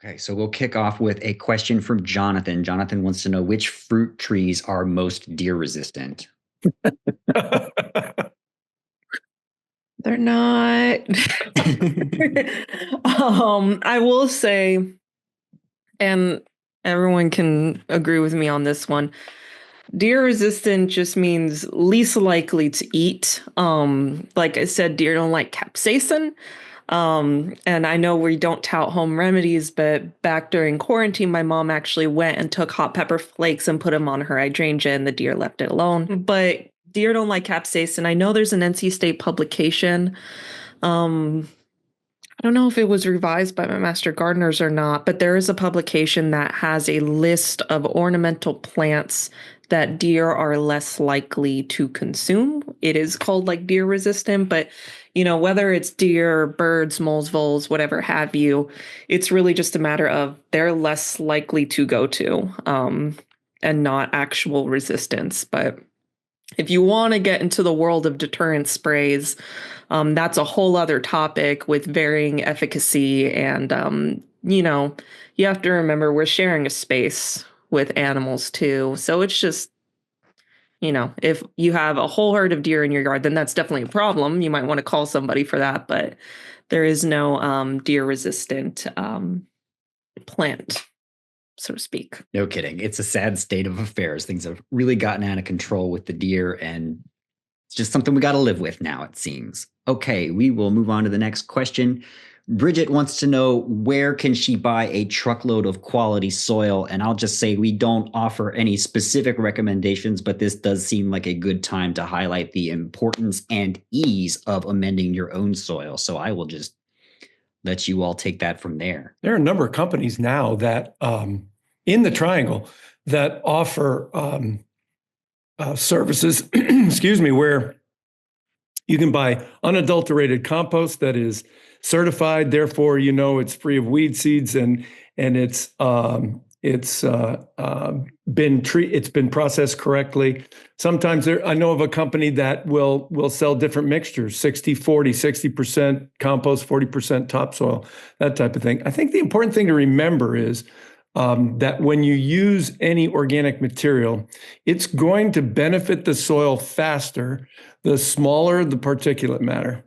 Okay, so we'll kick off with a question from Jonathan. Jonathan wants to know which fruit trees are most deer resistant. They're not. I will say, and everyone can agree with me on this one. Deer resistant just means least likely to eat. Like I said, deer don't like capsaicin. And I know we don't tout home remedies, but back during quarantine, my mom actually went and took hot pepper flakes and put them on her hydrangea, and the deer left it alone. But deer don't like capsaicin. I know there's an NC State publication. I don't know if it was revised by my master gardeners or not, but there is a publication that has a list of ornamental plants that deer are less likely to consume. It is called like deer resistant, but whether it's deer, birds, moles, voles, whatever have you, it's really just a matter of they're less likely to go to, and not actual resistance. But if you want to get into the world of deterrent sprays, that's a whole other topic with varying efficacy. And, you have to remember we're sharing a space with animals too. So it's just, if you have a whole herd of deer in your yard, then that's definitely a problem. You might want to call somebody for that, but there is no deer resistant plant, so to speak. No kidding. It's a sad state of affairs. Things have really gotten out of control with the deer, and it's just something we got to live with now, it seems. Okay, we will move on to the next question. Bridget wants to know, where can she buy a truckload of quality soil? And I'll just say we don't offer any specific recommendations, but this does seem like a good time to highlight the importance and ease of amending your own soil. So I will just let you all take that from there. There are a number of companies now that in the Triangle that offer services, excuse me, where you can buy unadulterated compost that is certified. Therefore, it's free of weed seeds and it's been processed correctly. Sometimes I know of a company that will sell different mixtures, 60-40, 60% compost, 40% topsoil, that type of thing. I think the important thing to remember is that when you use any organic material, it's going to benefit the soil faster the smaller the particulate matter.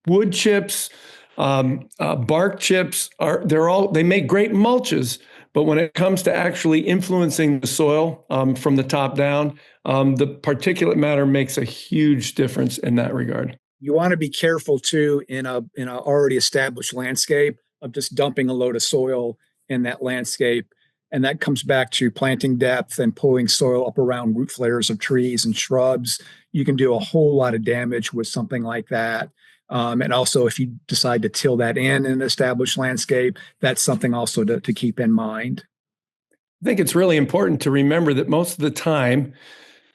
Wood chips, bark chips they make great mulches, but when it comes to actually influencing the soil from the top down, the particulate matter makes a huge difference in that regard. You want to be careful too in a already established landscape of just dumping a load of soil in that landscape. And that comes back to planting depth and pulling soil up around root flares of trees and shrubs. You can do a whole lot of damage with something like that. And also, if you decide to till that in an established landscape, that's something also to keep in mind. I think it's really important to remember that most of the time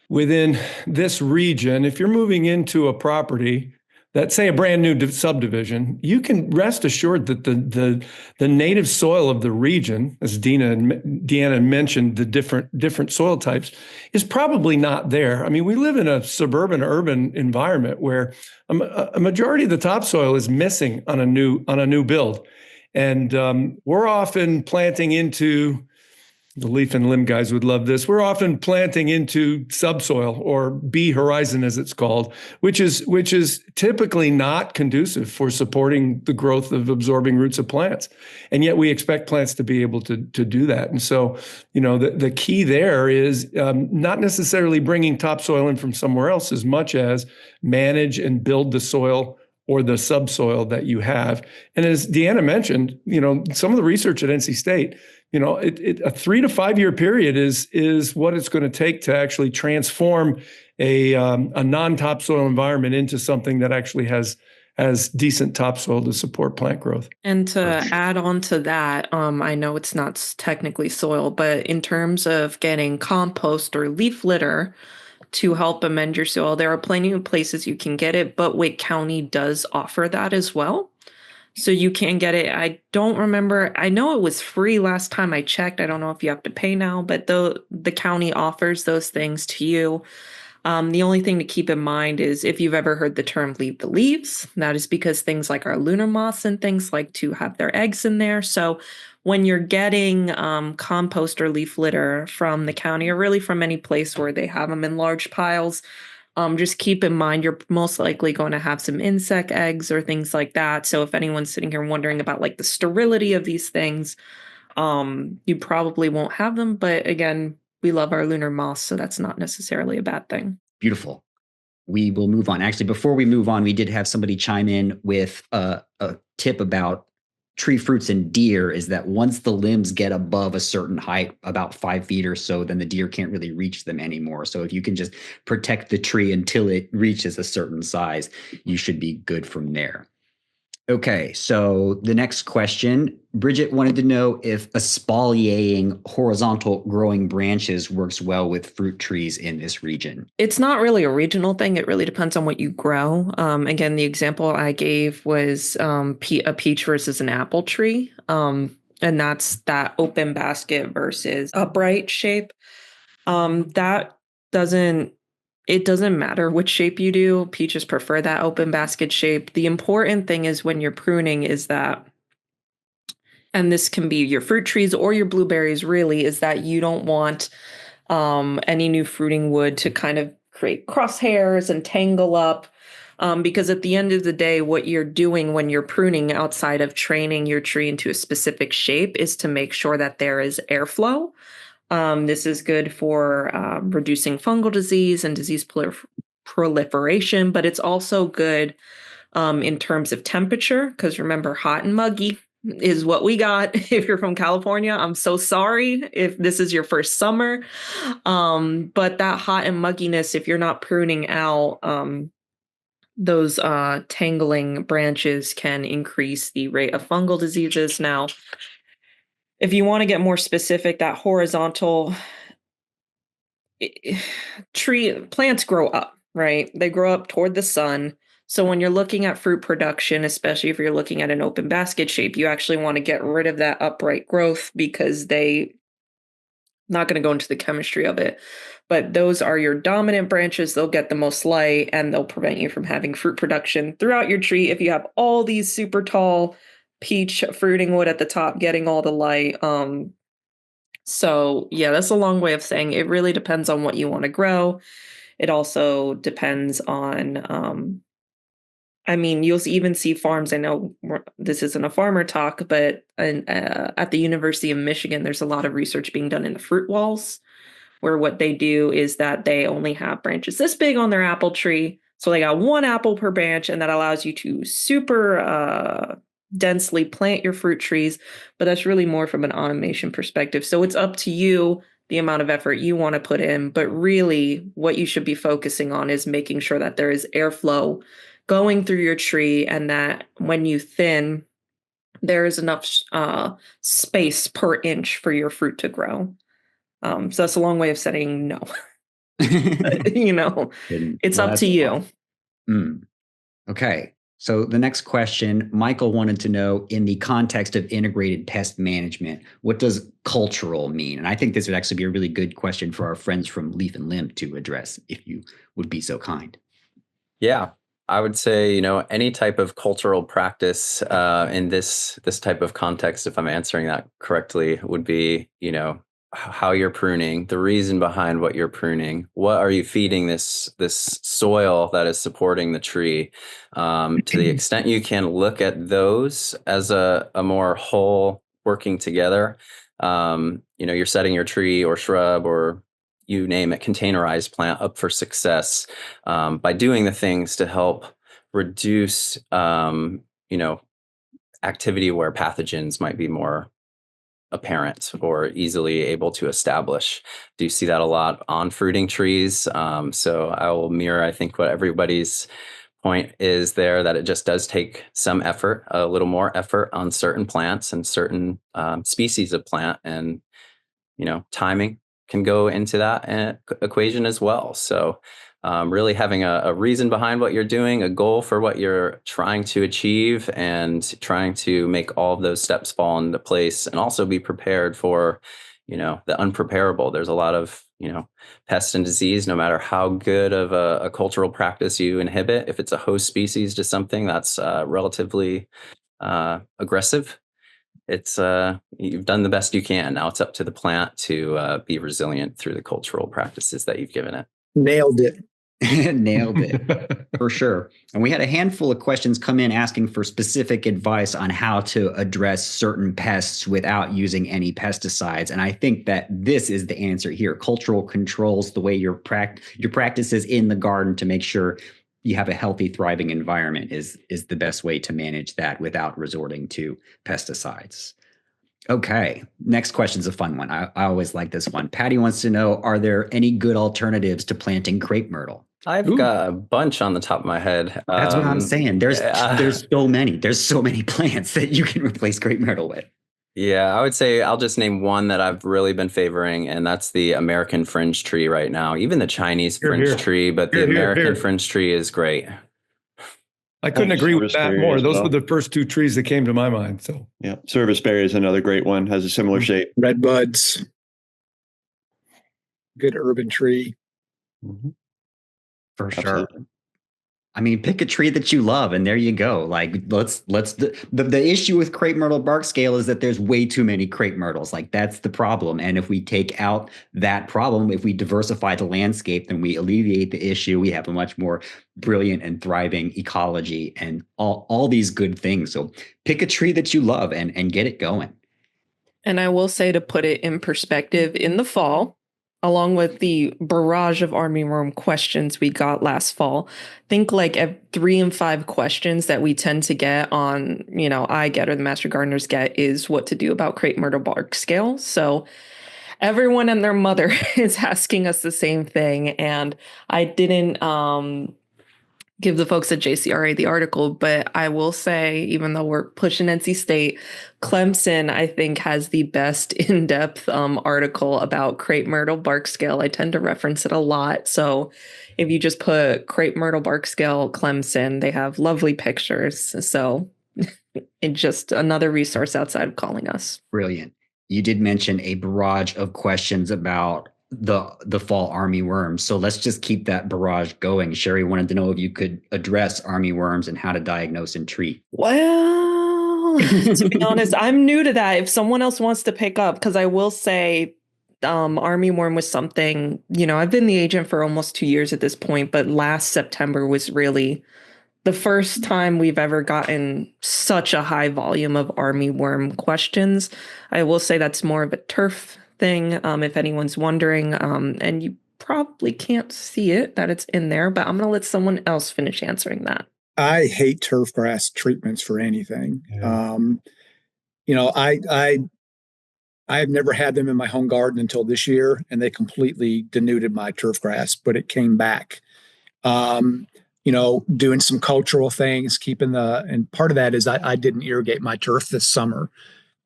within this region, if you're moving into a property that's, say, a brand new subdivision, you can rest assured that the native soil of the region, as Deanna mentioned, the different soil types, is probably not there. I mean, we live in a suburban urban environment where a majority of the topsoil is missing on a new build, and we're often planting into. The leaf and limb guys would love this. We're often planting into subsoil, or B horizon as it's called, which is typically not conducive for supporting the growth of absorbing roots of plants. And yet we expect plants to be able to do that. And so, the key there is not necessarily bringing topsoil in from somewhere else as much as manage and build the soil or the subsoil that you have. And as Deanna mentioned, some of the research at NC State, a 3 to 5 year period is what it's going to take to actually transform a non-topsoil environment into something that actually has decent topsoil to support plant growth. And to add on to that, I know it's not technically soil, but in terms of getting compost or leaf litter to help amend your soil, there are plenty of places you can get it, but Wake County does offer that as well. So you can get it. I don't remember. I know it was free last time I checked. I don't know if you have to pay now, but the county offers those things to you. The only thing to keep in mind is if you've ever heard the term leave the leaves, that is because things like our lunar moths and things like to have their eggs in there. So when you're getting compost or leaf litter from the county or really from any place where they have them in large piles, just keep in mind you're most likely going to have some insect eggs or things like that. So if anyone's sitting here wondering about like the sterility of these things, you probably won't have them. But again, we love our lunar moths, so that's not necessarily a bad thing. Beautiful. We will move on. Actually, before we move on, we did have somebody chime in with a tip about tree fruits and deer, is that once the limbs get above a certain height, about 5 feet or so, then the deer can't really reach them anymore. So if you can just protect the tree until it reaches a certain size, you should be good from there. Okay, so the next question, Bridget wanted to know if espaliering horizontal growing branches works well with fruit trees in this region. It's not really a regional thing. It really depends on what you grow. Again, the example I gave was a peach versus an apple tree. And that's that open basket versus upright shape. It doesn't matter which shape you do. Peaches prefer that open basket shape. The important thing is when you're pruning is that, and this can be your fruit trees or your blueberries really, is that you don't want any new fruiting wood to kind of create crosshairs and tangle up. Because at the end of the day, what you're doing when you're pruning outside of training your tree into a specific shape is to make sure that there is airflow. This is good for reducing fungal disease and disease proliferation, but it's also good in terms of temperature, because remember, hot and muggy is what we got. If you're from California, I'm so sorry if this is your first summer. But that hot and mugginess, if you're not pruning out, those tangling branches can increase the rate of fungal diseases. Now, if you want to get more specific, that horizontal plants grow up, right? They grow up toward the sun. So when you're looking at fruit production, especially if you're looking at an open basket shape, you actually want to get rid of that upright growth because not going to go into the chemistry of it, but those are your dominant branches. They'll get the most light and they'll prevent you from having fruit production throughout your tree. If you have all these super tall peach fruiting wood at the top getting all the light. So yeah, that's a long way of saying it really depends on what you want to grow. It also depends on, you'll even see farms. I know this isn't a farmer talk, but at the University of Michigan, there's a lot of research being done in the fruit walls, where what they do is that they only have branches this big on their apple tree. So they got one apple per branch, and that allows you to super densely plant your fruit trees. But that's really more from an automation perspective. So it's up to you the amount of effort you want to put in. But really, what you should be focusing on is making sure that there is airflow going through your tree, and that when you thin, there is enough space per inch for your fruit to grow. So that's a long way of saying no. It's up to you. Okay. So the next question, Michael wanted to know, in the context of integrated pest management, what does cultural mean? And I think this would actually be a really good question for our friends from Leaf and Limb to address, if you would be so kind. Yeah, I would say, any type of cultural practice in this type of context, if I'm answering that correctly, would be, how you're pruning, the reason behind what you're pruning, what are you feeding this soil that is supporting the tree. To the extent you can look at those as a more whole working together, you're setting your tree or shrub or you name it, containerized plant up for success by doing the things to help reduce, activity where pathogens might be more apparent or easily able to establish. Do you see that a lot on fruiting trees? So I will mirror, I think, what everybody's point is there, that it just does take some effort, a little more effort on certain plants and certain species of plant, and timing can go into that equation as well. So really having a reason behind what you're doing, a goal for what you're trying to achieve, and trying to make all of those steps fall into place, and also be prepared for, the unpreparable. There's a lot of, pest and disease, no matter how good of a cultural practice you inhibit. If it's a host species to something that's relatively aggressive, it's you've done the best you can. Now it's up to the plant to be resilient through the cultural practices that you've given it. Nailed it. Nailed it for sure. And we had a handful of questions come in asking for specific advice on how to address certain pests without using any pesticides. And I think that this is the answer here. Cultural controls, the way your practices in the garden to make sure you have a healthy, thriving environment is the best way to manage that without resorting to pesticides. Okay, next question is a fun one. I always like this one. Patty wants to know, are there any good alternatives to planting crepe myrtle? I've got a bunch on the top of my head. That's what I'm saying. There's so many. There's so many plants that you can replace crepe myrtle with. Yeah, I would say I'll just name one that I've really been favoring, and that's the American fringe tree right now. Even the Chinese fringe tree, but the American fringe tree is great. I couldn't agree with that more. Those were the first two trees that came to my mind. So yeah, serviceberry is another great one. Has a similar shape. Red buds, good urban tree. Mm-hmm. For sure. Absolutely. I mean, pick a tree that you love, and there you go. Like, the issue with crepe myrtle bark scale is that there's way too many crepe myrtles. Like, that's the problem. And if we take out that problem, if we diversify the landscape, then we alleviate the issue. We have a much more brilliant and thriving ecology and all these good things. So pick a tree that you love and get it going. And I will say, to put it in perspective, in the fall, along with the barrage of armyworm questions we got last fall, think like 3 and 5 questions that we tend to get on, I get or the master gardeners get is what to do about crepe myrtle bark scale. So everyone and their mother is asking us the same thing. And I didn't give the folks at JCRA the article, but I will say, even though we're pushing NC State, Clemson, I think, has the best in-depth article about crepe myrtle bark scale. I tend to reference it a lot. So if you just put crepe myrtle bark scale Clemson, they have lovely pictures. So it's just another resource outside of calling us. Brilliant. You did mention a barrage of questions about the fall army worms. So let's just keep that barrage going. Sherry wanted to know if you could address army worms and how to diagnose and treat. Well, to be honest, I'm new to that. If someone else wants to pick up, because I will say army worm was something, I've been the agent for almost 2 years at this point, but last September was really the first time we've ever gotten such a high volume of army worm questions. I will say that's more of a turf thing, if anyone's wondering, and you probably can't see it, that it's in there, but I'm going to let someone else finish answering that. I hate turf grass treatments for anything. Yeah. I've never had them in my home garden until this year, and they completely denuded my turf grass, but it came back. Doing some cultural things, and part of that is I didn't irrigate my turf this summer.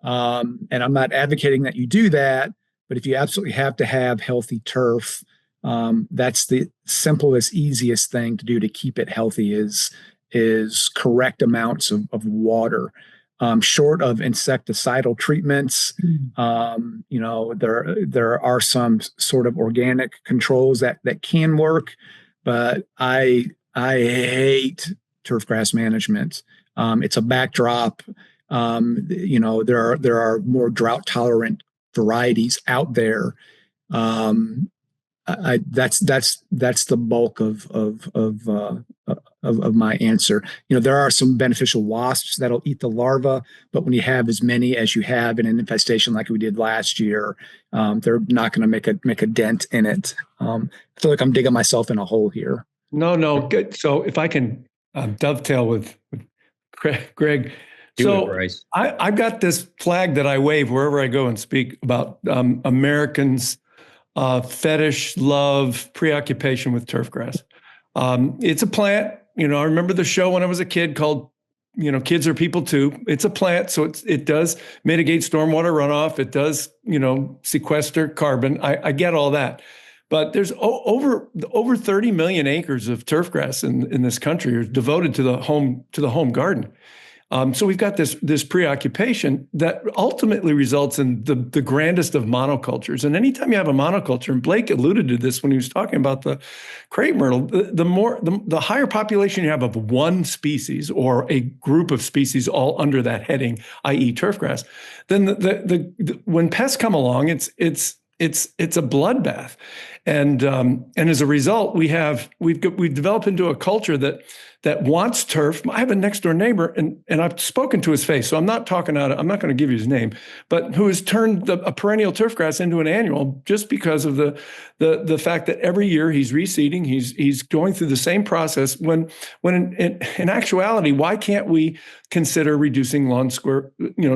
And I'm not advocating that you do that, but if you absolutely have to have healthy turf, that's the simplest, easiest thing to do to keep it healthy is correct amounts of water. Short of insecticidal treatments, there are some sort of organic controls that can work, but I hate turf grass management. It's a backdrop. There are more drought tolerant varieties out there. That's the bulk of my answer. There are some beneficial wasps that'll eat the larva, but when you have as many as you have in an infestation like we did last year, they're not going to make a dent in it. I feel like I'm digging myself in a hole here. No, good. So if I can dovetail with Greg. Bryce. I've got this flag that I wave wherever I go and speak about Americans' fetish, love, preoccupation with turfgrass. It's a plant. I remember the show when I was a kid called, Kids Are People Too. It's a plant, so it does mitigate stormwater runoff. It does, sequester carbon. I get all that. But there's over 30 million acres of turfgrass in this country are devoted to the home garden. So we've got this preoccupation that ultimately results in the grandest of monocultures. And anytime you have a monoculture, and Blake alluded to this when he was talking about the crepe myrtle, the higher population you have of one species or a group of species all under that heading, i.e. turfgrass, then when pests come along, it's a bloodbath. And as a result, we've developed into a culture that wants turf. I have a next door neighbor, and I've spoken to his face, so I'm not going to give you his name, but who has turned a perennial turfgrass into an annual just because of the fact that every year he's reseeding, he's going through the same process. When in actuality, why can't we consider reducing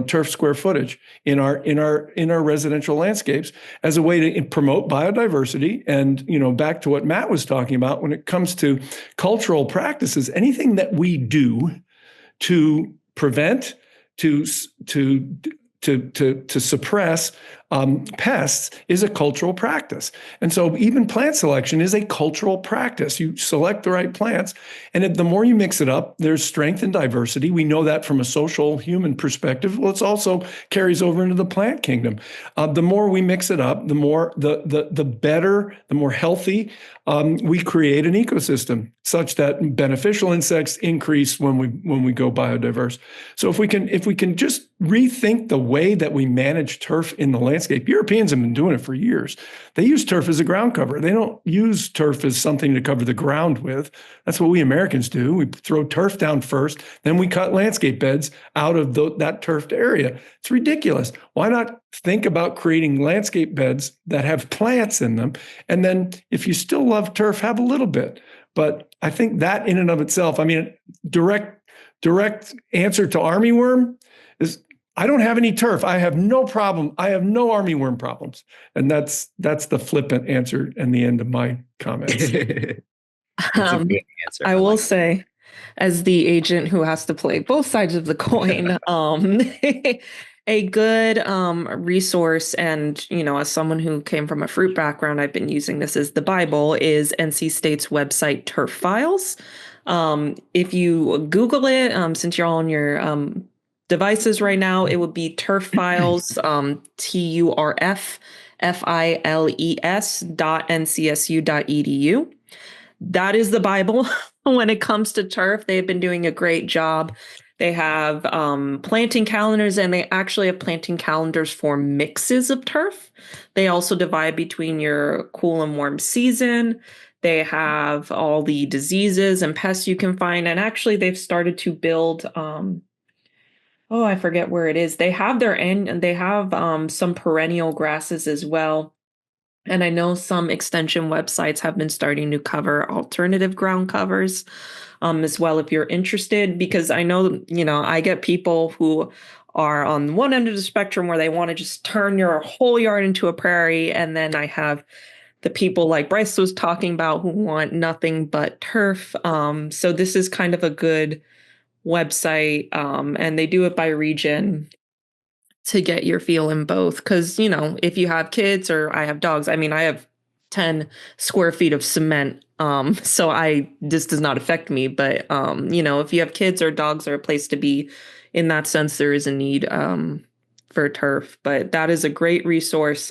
turf square footage in our residential landscapes as a way to promote biodiversity? And back to what Matt was talking about when it comes to cultural practices, anything that we do to prevent, to suppress pests is a cultural practice. And so even plant selection is a cultural practice. You select the right plants, and the more you mix it up, there's strength and diversity. We know that from a social human perspective. Well, it also carries over into the plant kingdom. The more we mix it up, the more the better, the more healthy we create an ecosystem such that beneficial insects increase when we go biodiverse. So if we can just rethink the way that we manage turf in the landscape. Europeans have been doing it for years. They use turf as a ground cover. They don't use turf as something to cover the ground with. That's what we Americans do. We throw turf down first, then we cut landscape beds out of that turfed area. It's ridiculous. Why not think about creating landscape beds that have plants in them? And then if you still love turf, have a little bit. But I think that in and of itself, direct answer to armyworm is, I don't have any turf. I have no problem. I have no armyworm problems. And that's the flippant answer and the end of my comments. I will say, as the agent who has to play both sides of the coin, a good resource, and as someone who came from a fruit background, I've been using this as the Bible, is NC State's website Turf Files. If you Google it, since you're all on your devices right now, it would be Turf Files, turffiles.ncsu.edu. That is the Bible when it comes to turf. They've been doing a great job. They have planting calendars, and they actually have planting calendars for mixes of turf. They also divide between your cool and warm season. They have all the diseases and pests you can find. And actually, they've started to build, I forget where it is. They have some perennial grasses as well. And I know some extension websites have been starting to cover alternative ground covers as well, if you're interested, because I know, I get people who are on one end of the spectrum where they want to just turn your whole yard into a prairie. And then I have the people like Bryce was talking about who want nothing but turf. So this is kind of a good website, and they do it by region to get your feel in both. Because, if you have kids, or I have dogs, I have 10 square feet of cement. So this does not affect me. But, if you have kids or dogs or a place to be, in that sense, there is a need for turf. But that is a great resource.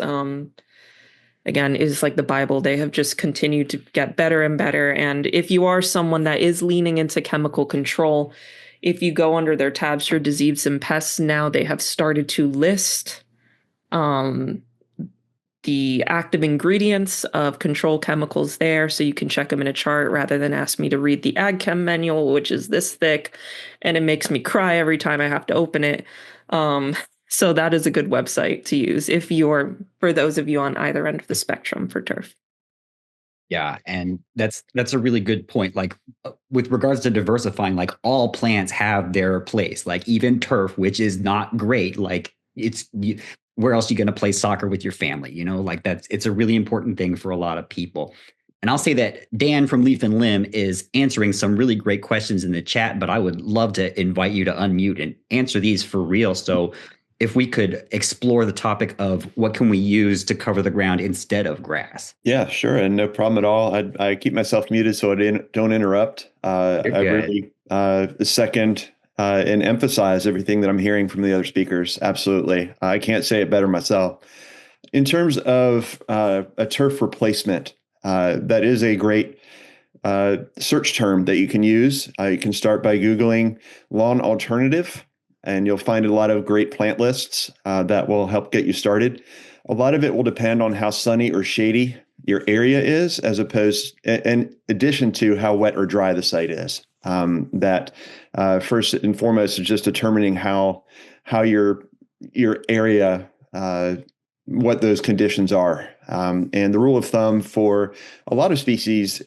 Again, is like the Bible. They have just continued to get better and better. And if you are someone that is leaning into chemical control, if you go under their tabs for disease and pests now, they have started to list the active ingredients of control chemicals there, so you can check them in a chart rather than ask me to read the ag chem manual, which is this thick, and it makes me cry every time I have to open it. So that is a good website to use for those of you on either end of the spectrum for turf. Yeah, and that's a really good point. Like with regards to diversifying, like all plants have their place. Like even turf, which is not great. Like where else are you going to play soccer with your family? It's a really important thing for a lot of people. And I'll say that Dan from Leaf and Limb is answering some really great questions in the chat, but I would love to invite you to unmute and answer these for real. So if we could explore the topic of what can we use to cover the ground instead of grass. Yeah, sure. And no problem at all. I keep myself muted so I don't interrupt. I really second and emphasize everything that I'm hearing from the other speakers. Absolutely. I can't say it better myself. In terms of a turf replacement, that is a great search term that you can use. You can start by Googling lawn alternative, and you'll find a lot of great plant lists that will help get you started. A lot of it will depend on how sunny or shady your area is, as opposed, in addition to how wet or dry the site is. That first and foremost is just determining how your area, what those conditions are. And the rule of thumb for a lot of species,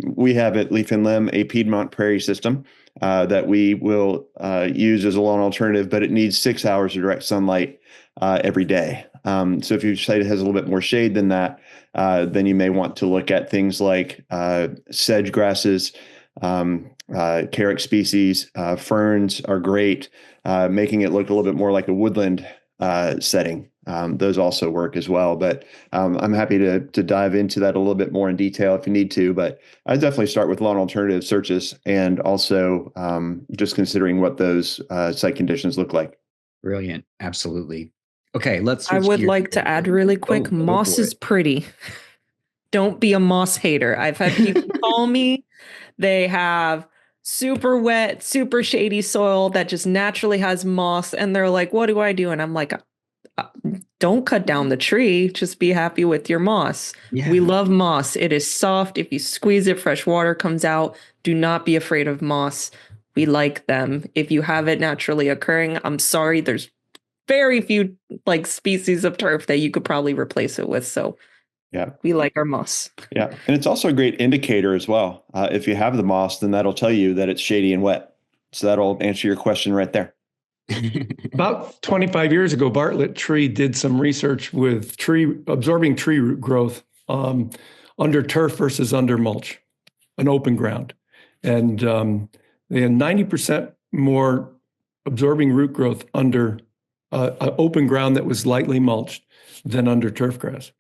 we have at Leaf and Limb a Piedmont prairie system that we will use as a lawn alternative, but it needs 6 hours of direct sunlight every day. So if your site has a little bit more shade than that, then you may want to look at things like sedge grasses, carex species, ferns are great, making it look a little bit more like a woodland setting. Those also work as well, but I'm happy to dive into that a little bit more in detail if you need to, but I definitely start with lawn alternative searches and also just considering what those site conditions look like. Brilliant. Absolutely. Okay, let's I switch would gears. like to add really quick, Go moss for is it. pretty. Don't be a moss hater. I've had people call me. They have super wet, super shady soil that just naturally has moss. And they're like, what do I do? And I'm like, don't cut down the tree. Just be happy with your moss. Yeah. We love moss. It is soft. If you squeeze it, fresh water comes out. Do not be afraid of moss. We like them. If you have it naturally occurring, I'm sorry, there's very few like species of turf that you could probably replace it with. So Yeah. we like our moss. Yeah. And it's also a great indicator as well. If you have the moss, then that'll tell you that it's shady and wet. So that'll answer your question right there. About 25 years ago, Bartlett Tree did some research with absorbing tree root growth under turf versus under mulch, an open ground. And they had 90% more absorbing root growth under an open ground that was lightly mulched than under turf grass.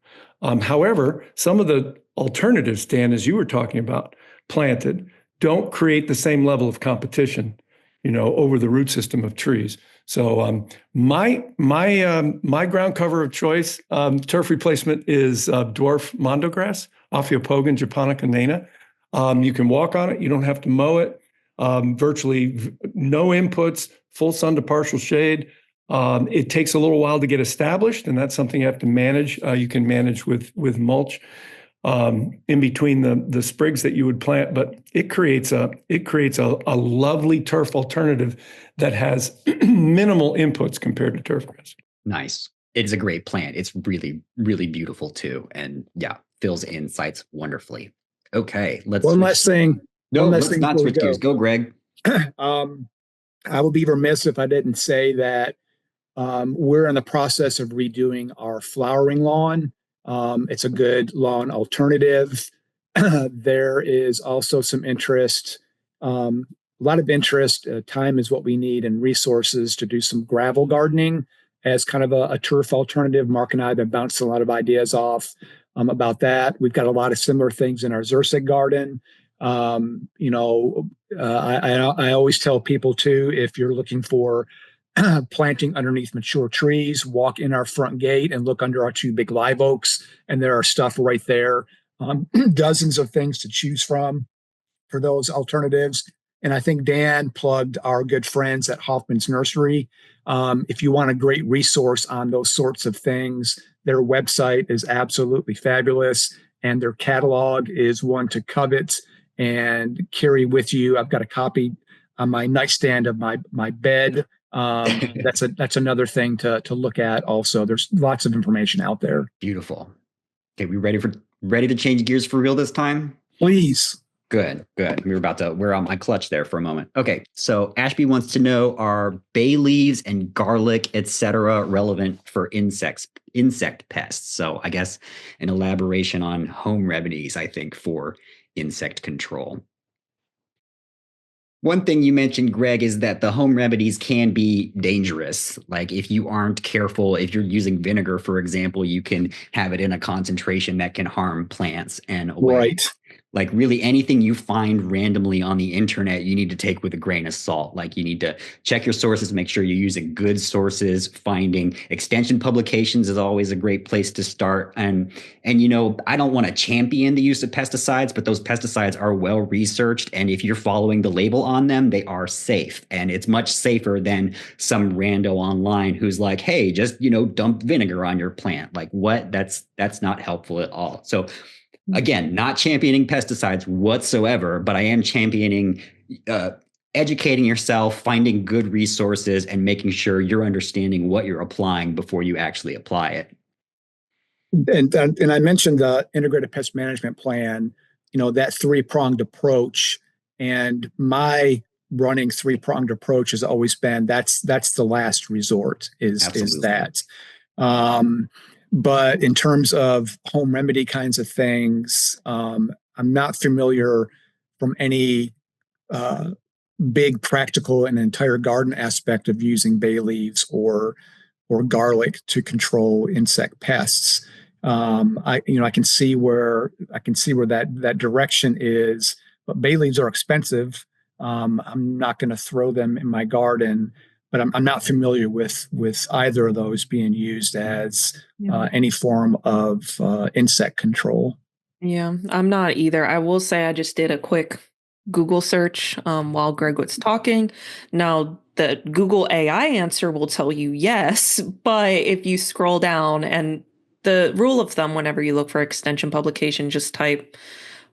However, some of the alternatives, Dan, as you were talking about, planted, don't create the same level of competition, over the root system of trees. So my ground cover of choice, turf replacement is dwarf mondo grass, Ophiopogon japonica nana. You can walk on it. You don't have to mow it. Virtually no inputs, full sun to partial shade. It takes a little while to get established, and that's something you have to manage. You can manage with mulch in between the sprigs that you would plant, but it creates a lovely turf alternative that has minimal inputs compared to turf grass. Nice. It's a great plant. It's really, really beautiful too, and yeah, fills in sites wonderfully. Okay, let's. One last thing. No, let's not switch gears. Go, Greg. I would be remiss if I didn't say that we're in the process of redoing our flowering lawn. It's a good lawn alternative. There is also some interest, a lot of interest. Time is what we need and resources to do some gravel gardening as kind of a turf alternative. Mark and I have been bouncing a lot of ideas off about that. We've got a lot of similar things in our Zurich garden. I always tell people too, if you're looking for planting underneath mature trees, walk in our front gate and look under our two big live oaks, and there are stuff right there, dozens of things to choose from for those alternatives. And I think Dan plugged our good friends at Hoffman's Nursery. If you want a great resource on those sorts of things, their website is absolutely fabulous, and their catalog is one to covet and carry with you. I've got a copy on my nightstand of my bed. That's another thing to look at. Also, there's lots of information out there. Beautiful. Okay, we ready to change gears for real this time? Please. Good. We're on my clutch there for a moment. Okay, so Ashby wants to know, are bay leaves and garlic, etc., relevant for insect pests? So I guess an elaboration on home remedies, I think, for insect control. One thing you mentioned, Greg, is that the home remedies can be dangerous. Like if you aren't careful, if you're using vinegar, for example, you can have it in a concentration that can harm plants and away. Right. Like really anything you find randomly on the internet, you need to take with a grain of salt. Like you need to check your sources, make sure you're using good sources. Finding extension publications is always a great place to start. And you know, I don't want to champion the use of pesticides, but those pesticides are well researched. And if you're following the label on them, they are safe. And it's much safer than some rando online who's like, hey, just, you know, dump vinegar on your plant. Like what? That's not helpful at all. So again, not championing pesticides whatsoever, but I am championing educating yourself, finding good resources, and making sure you're understanding what you're applying before you actually apply it. And I mentioned the integrated pest management plan, you know, that three-pronged approach. And my running three-pronged approach has always been that's the last resort is that. But in terms of home remedy kinds of things, I'm not familiar from any big practical and entire garden aspect of using bay leaves or garlic to control insect pests. I can see where that direction is, but bay leaves are expensive. I'm not going to throw them in my garden, but I'm not familiar with either of those being used as any form of insect control. Yeah, I'm not either. I will say I just did a quick Google search while Greg was talking. Now, the Google AI answer will tell you yes, but if you scroll down, and the rule of thumb whenever you look for extension publication, just type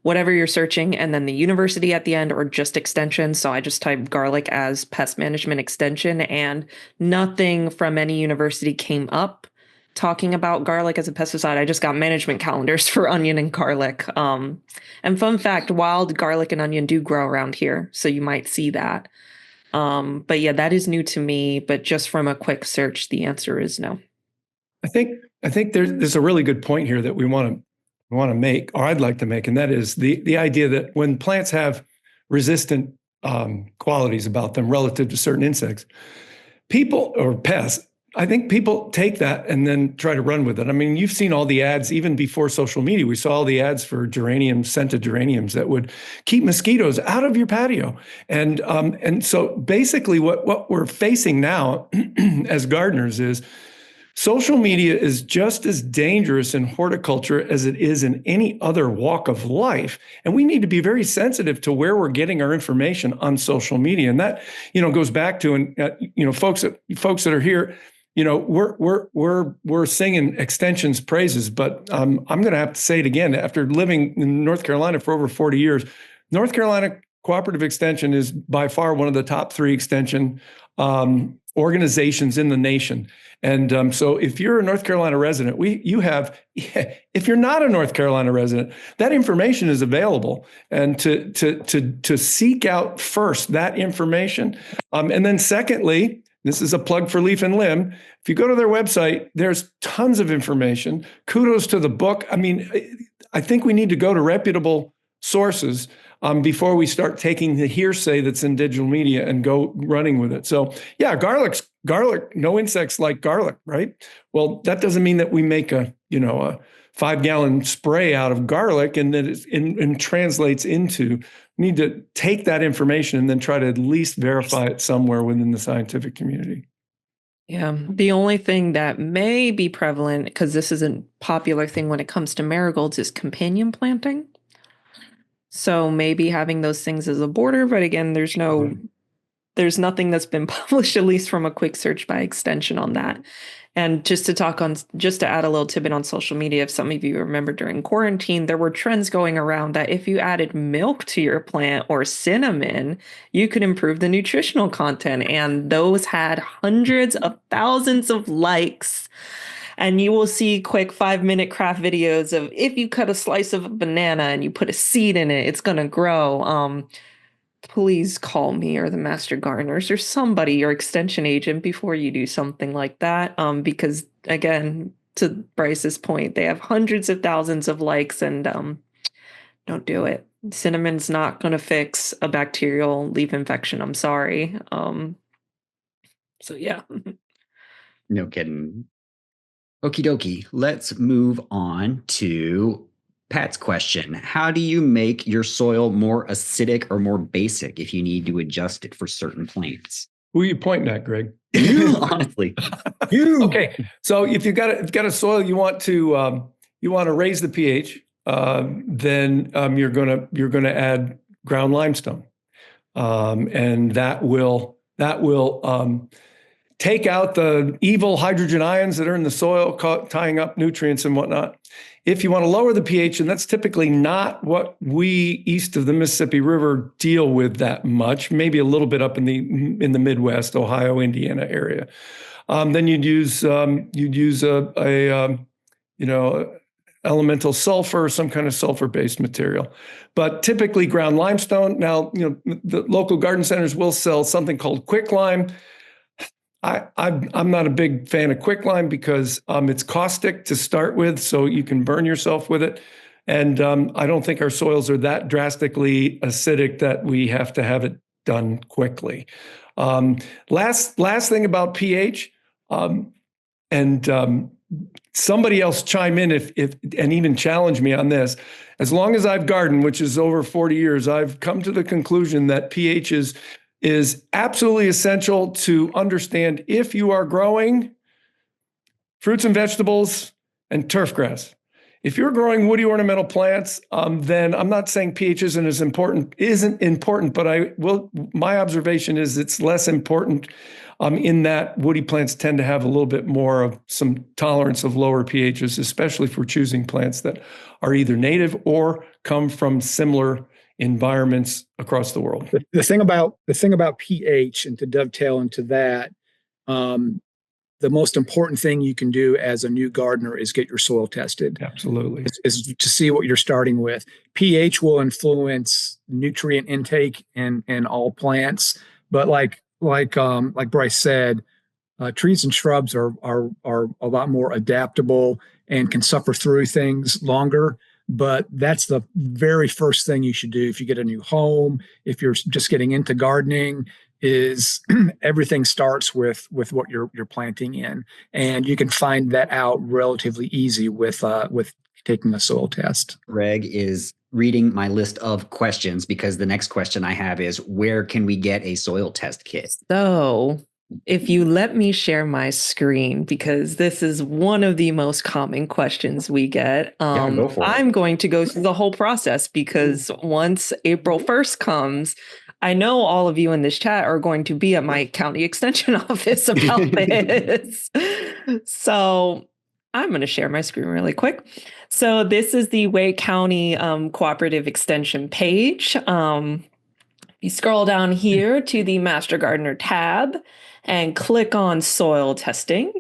whatever you're searching and then the university at the end or just extension. So I just typed garlic as pest management extension, and nothing from any university came up talking about garlic as a pesticide. I just got management calendars for onion and garlic. And fun fact, wild garlic and onion do grow around here, so you might see that. But yeah, that is new to me. But just from a quick search, the answer is no. I think there's a really good point here that we want to make, or I'd like to make, and that is the idea that when plants have resistant qualities about them relative to certain insects, people or pests, I think people take that and then try to run with it. I mean, you've seen all the ads even before social media. We saw all the ads for geraniums, scented geraniums that would keep mosquitoes out of your patio. And so basically what we're facing now as gardeners is social media is just as dangerous in horticulture as it is in any other walk of life. And we need to be very sensitive to where we're getting our information on social media. And that, goes back to, folks that are here, we're singing extension's praises, but I'm going to have to say it again. After living in North Carolina for over 40 years, North Carolina Cooperative Extension is by far one of the top 3 extension organizations in the nation. And so if you're a North Carolina resident, if you're not a North Carolina resident, that information is available, and to seek out first that information. And then secondly, this is a plug for Leaf and Limb. If you go to their website, there's tons of information. Kudos to the book. I mean, I think we need to go to reputable sources before we start taking the hearsay that's in digital media and go running with it. So yeah, garlic, no insects like garlic, right? Well, that doesn't mean that we make a 5-gallon spray out of garlic and that it translates into, need to take that information and then try to at least verify it somewhere within the scientific community. Yeah, the only thing that may be prevalent, because this is a popular thing when it comes to marigolds, is companion planting. So maybe having those things as a border, but again, there's nothing that's been published, at least from a quick search by extension, on that. And just to add a little tidbit on social media, if some of you remember during quarantine, there were trends going around that if you added milk to your plant or cinnamon, you could improve the nutritional content. And those had hundreds of thousands of likes. And you will see quick 5-minute craft videos of if you cut a slice of a banana and you put a seed in it, it's going to grow. Please call me or the master gardeners or somebody, your extension agent, before you do something like that. Because again, to Bryce's point, they have hundreds of thousands of likes, and don't do it. Cinnamon's not going to fix a bacterial leaf infection. I'm sorry. So yeah. No kidding. Okie dokie. Let's move on to Pat's question: how do you make your soil more acidic or more basic if you need to adjust it for certain plants? Who are you pointing at, Greg? You, honestly. You. Okay, so if you've got a soil you want to raise the pH, then you're gonna add ground limestone, and that will take out the evil hydrogen ions that are in the soil, tying up nutrients and whatnot. If you want to lower the pH, and that's typically not what we east of the Mississippi River deal with that much, maybe a little bit up in the Midwest, Ohio, Indiana area, then you'd use elemental sulfur, some kind of sulfur-based material. But typically ground limestone. Now, the local garden centers will sell something called quicklime. I'm not a big fan of quicklime because it's caustic to start with, so you can burn yourself with it. And I don't think our soils are that drastically acidic that we have to have it done quickly. Last thing about pH, and somebody else chime in if and even challenge me on this. As long as I've gardened, which is over 40 years, I've come to the conclusion that pH is absolutely essential to understand if you are growing fruits and vegetables and turf grass. If you're growing woody ornamental plants, then I'm not saying pH isn't important, but my observation is it's less important in that woody plants tend to have a little bit more of some tolerance of lower pHs, especially for choosing plants that are either native or come from similar environments across the world. The thing about pH, and to dovetail into that, the most important thing you can do as a new gardener is get your soil tested. Absolutely. Is to see what you're starting with. pH will influence nutrient intake in all plants, but like Bryce said, trees and shrubs are a lot more adaptable and can suffer through things longer. But that's the very first thing you should do if you get a new home, if you're just getting into gardening, is everything starts with what you're planting in. And you can find that out relatively easy with taking a soil test. Greg is reading my list of questions because the next question I have is, where can we get a soil test kit? So if you let me share my screen, because this is one of the most common questions we get. Go for it. I'm going to go through the whole process because once April 1st comes, I know all of you in this chat are going to be at my county extension office about this. So I'm going to share my screen really quick. So this is the Wake County Cooperative Extension page. You scroll down here to the Master Gardener tab and click on soil testing.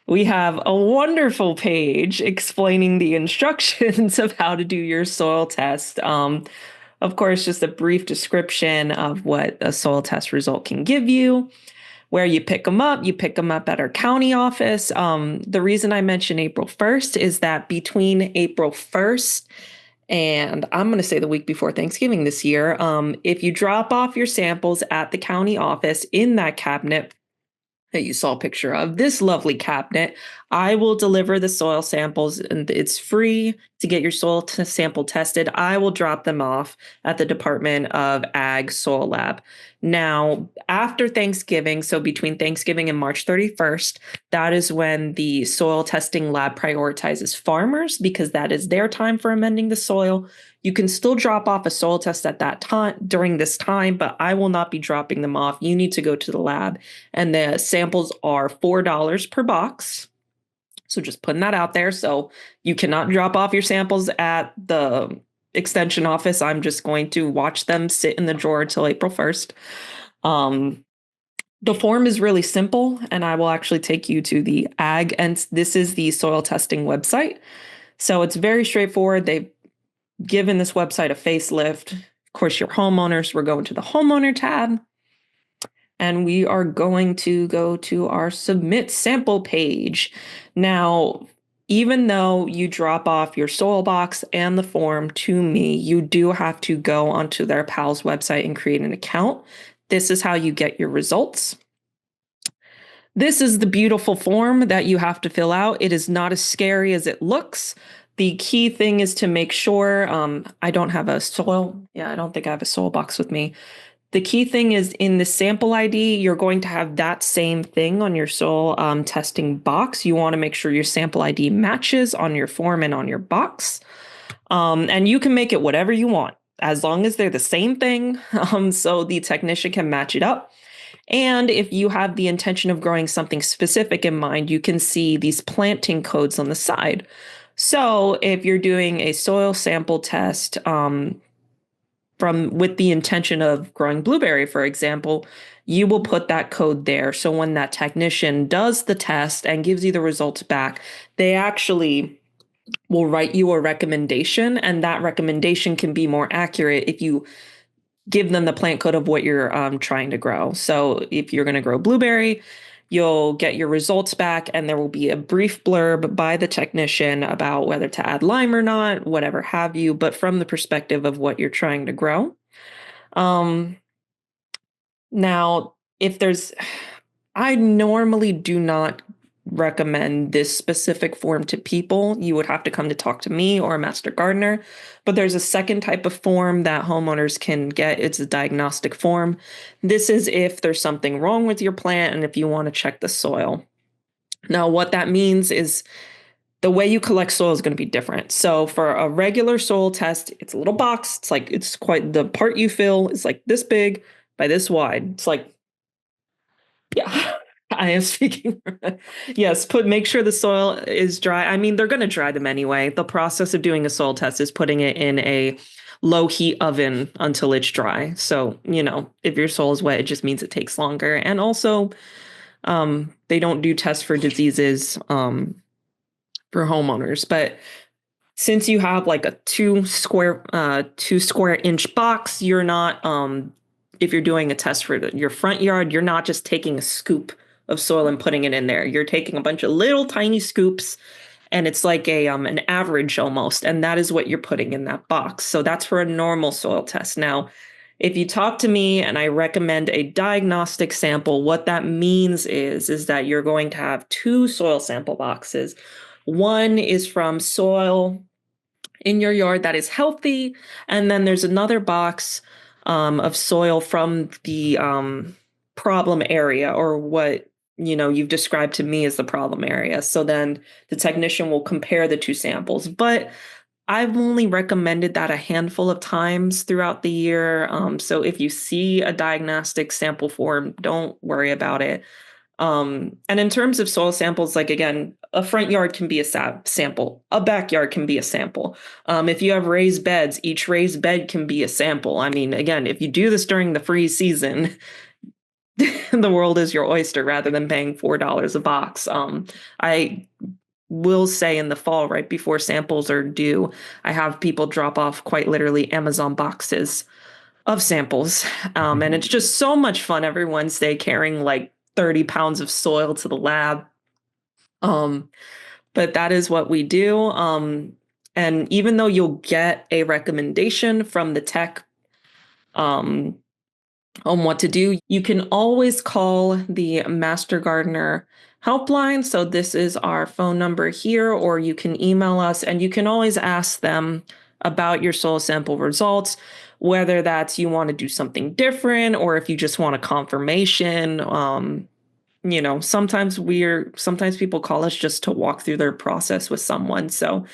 We have a wonderful page explaining the instructions of how to do your soil test. Of course, just a brief description of what a soil test result can give you. Where you pick them up at our county office. The reason I mention April 1st is that between April 1st and I'm going to say the week before Thanksgiving this year, if you drop off your samples at the county office in that cabinet that you saw a picture of, this lovely cabinet, I will deliver the soil samples, and it's free to get your soil sample tested. I will drop them off at the Department of Ag Soil Lab. Now, after Thanksgiving, so between Thanksgiving and March 31st, that is when the soil testing lab prioritizes farmers because that is their time for amending the soil. You can still drop off a soil test at that time during this time, but I will not be dropping them off. You need to go to the lab, and the samples are $4 per box. So just putting that out there. So you cannot drop off your samples at the extension office. I'm just going to watch them sit in the drawer until April 1st. The form is really simple, and I will actually take you to the ag, and this is the soil testing website. So it's very straightforward. They've given this website a facelift. Of course, your homeowners, we're going to the homeowner tab, and we are going to go to our submit sample page. Now, even though you drop off your soil box and the form to me, you do have to go onto their PALS website and create an account. This is how you get your results. This is the beautiful form that you have to fill out. It is not as scary as it looks. The key thing is to make sure, I don't have a soil. Yeah, I don't think I have a soil box with me. The key thing is in the sample ID, you're going to have that same thing on your soil testing box. You want to make sure your sample ID matches on your form and on your box. And you can make it whatever you want, as long as they're the same thing, so the technician can match it up. And if you have the intention of growing something specific in mind, you can see these planting codes on the side. So if you're doing a soil sample test with the intention of growing blueberry, for example, you will put that code there. So when that technician does the test and gives you the results back, they actually will write you a recommendation, and that recommendation can be more accurate if you give them the plant code of what you're trying to grow. So if you're going to grow blueberry, you'll get your results back, and there will be a brief blurb by the technician about whether to add lime or not, whatever have you, but from the perspective of what you're trying to grow. Now, I normally do not recommend this specific form to people. You would have to come to talk to me or a master gardener. But there's a second type of form that homeowners can get. It's a diagnostic form. This is if there's something wrong with your plant and if you want to check the soil. Now, what that means is the way you collect soil is going to be different. So for a regular soil test, it's a little box. It's quite, the part you fill is like this big by this wide. It's like, yeah. I am speaking. Yes, make sure the soil is dry. I mean, they're going to dry them anyway. The process of doing a soil test is putting it in a low heat oven until it's dry. So, if your soil is wet, it just means it takes longer. And also, they don't do tests for diseases for homeowners. But since you have like a 2 square inch box, you're not, if you're doing a test for your front yard, you're not just taking a scoop of soil and putting it in there. You're taking a bunch of little tiny scoops, and it's like an average almost, and that is what you're putting in that box. So that's for a normal soil test. Now, if you talk to me and I recommend a diagnostic sample, what that means is that you're going to have 2 soil sample boxes. One is from soil in your yard that is healthy, and then there's another box of soil from the problem area, or what you've described to me as the problem area. So then the technician will compare the 2 samples. But I've only recommended that a handful of times throughout the year. So if you see a diagnostic sample form, don't worry about it. And in terms of soil samples, like, again, a front yard can be a sample. A backyard can be a sample. If you have raised beds, each raised bed can be a sample. I mean, again, if you do this during the freeze season, the world is your oyster rather than paying $4 a box. I will say in the fall, right before samples are due, I have people drop off quite literally Amazon boxes of samples. And it's just so much fun every Wednesday carrying like 30 pounds of soil to the lab. But that is what we do. And even though you'll get a recommendation from the tech on what to do, you can always call the Master Gardener helpline. So this is our phone number here, or you can email us, and you can always ask them about your soil sample results, whether that's you want to do something different or if you just want a confirmation. Sometimes people call us just to walk through their process with someone. So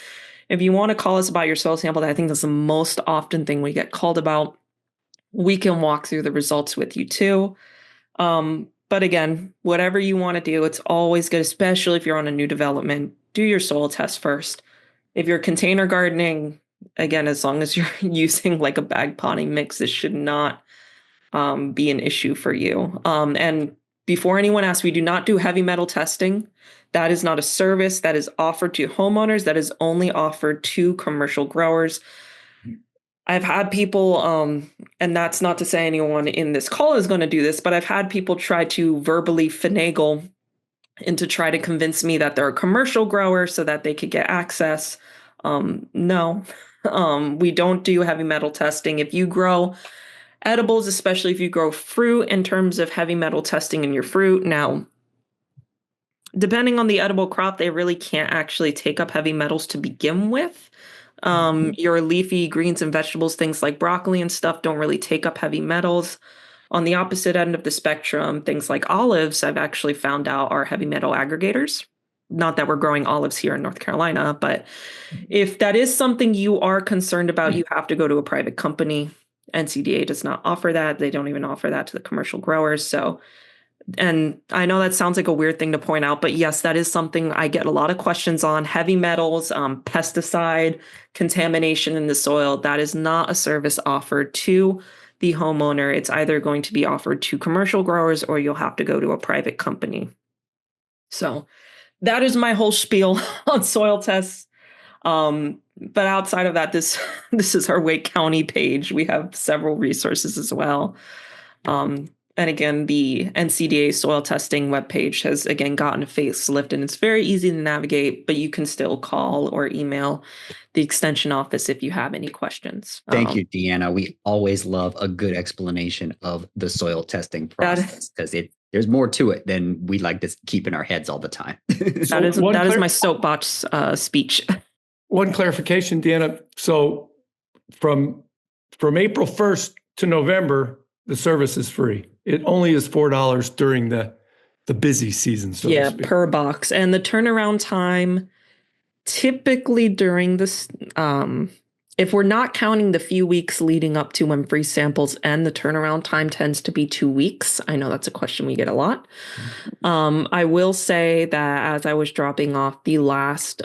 if you want to call us about your soil sample, I think that's the most often thing we get called about. We can walk through the results with you too. But again, whatever you want to do, it's always good, especially if you're on a new development, do your soil test first. If you're container gardening, again, as long as you're using like a bag potting mix, this should not be an issue for you. And before anyone asks, we do not do heavy metal testing. That is not a service that is offered to homeowners. That is only offered to commercial growers. I've had people, and that's not to say anyone in this call is going to do this, but I've had people try to verbally finagle and to try to convince me that they're a commercial grower so that they could get access. No, we don't do heavy metal testing. If you grow edibles, especially if you grow fruit, in terms of heavy metal testing in your fruit, now depending on the edible crop, they really can't actually take up heavy metals to begin with. Your leafy greens and vegetables, things like broccoli and stuff, don't really take up heavy metals. On the opposite end of the spectrum, things like olives, I've actually found out, are heavy metal aggregators. Not that we're growing olives here in North Carolina, but if that is something you are concerned about, you have to go to a private company. NCDA does not offer that. They don't even offer that to the commercial growers. So, and I know that sounds like a weird thing to point out, but yes, that is something I get a lot of questions on. Heavy metals, pesticide, contamination in the soil. That is not a service offered to the homeowner. It's either going to be offered to commercial growers or you'll have to go to a private company. So that is my whole spiel on soil tests. But outside of that, this is our Wake County page. We have several resources as well. And again, the NCDA soil testing webpage has again gotten a facelift, and it's very easy to navigate, but you can still call or email the extension office if you have any questions. Thank you, Deanna. We always love a good explanation of the soil testing process because there's more to it than we like to keep in our heads all the time. That is my soapbox speech. One clarification, Deanna. So from April 1st to November, the service is free. It only is $4 during the busy season. So yeah, per box. And the turnaround time, typically during this, if we're not counting the few weeks leading up to when free samples end, the turnaround time tends to be 2 weeks. I know that's a question we get a lot. I will say that as I was dropping off the last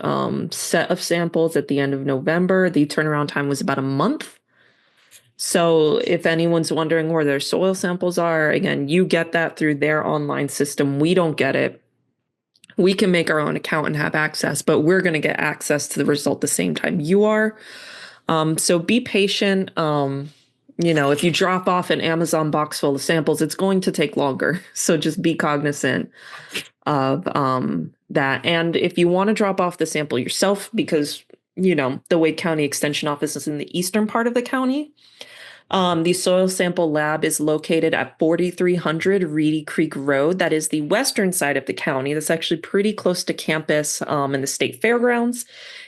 set of samples at the end of November, the turnaround time was about a month. So if anyone's wondering where their soil samples are, again, you get that through their online system. We don't get it. We can make our own account and have access, but we're going to get access to the result the same time you are. So be patient. If you drop off an Amazon box full of samples, it's going to take longer. So just be cognizant of that. And if you want to drop off the sample yourself, because, the Wake County Extension Office is in the eastern part of the county, the soil sample lab is located at 4300 Reedy Creek Road. That is the western side of the county. That's actually pretty close to campus in the state fairgrounds.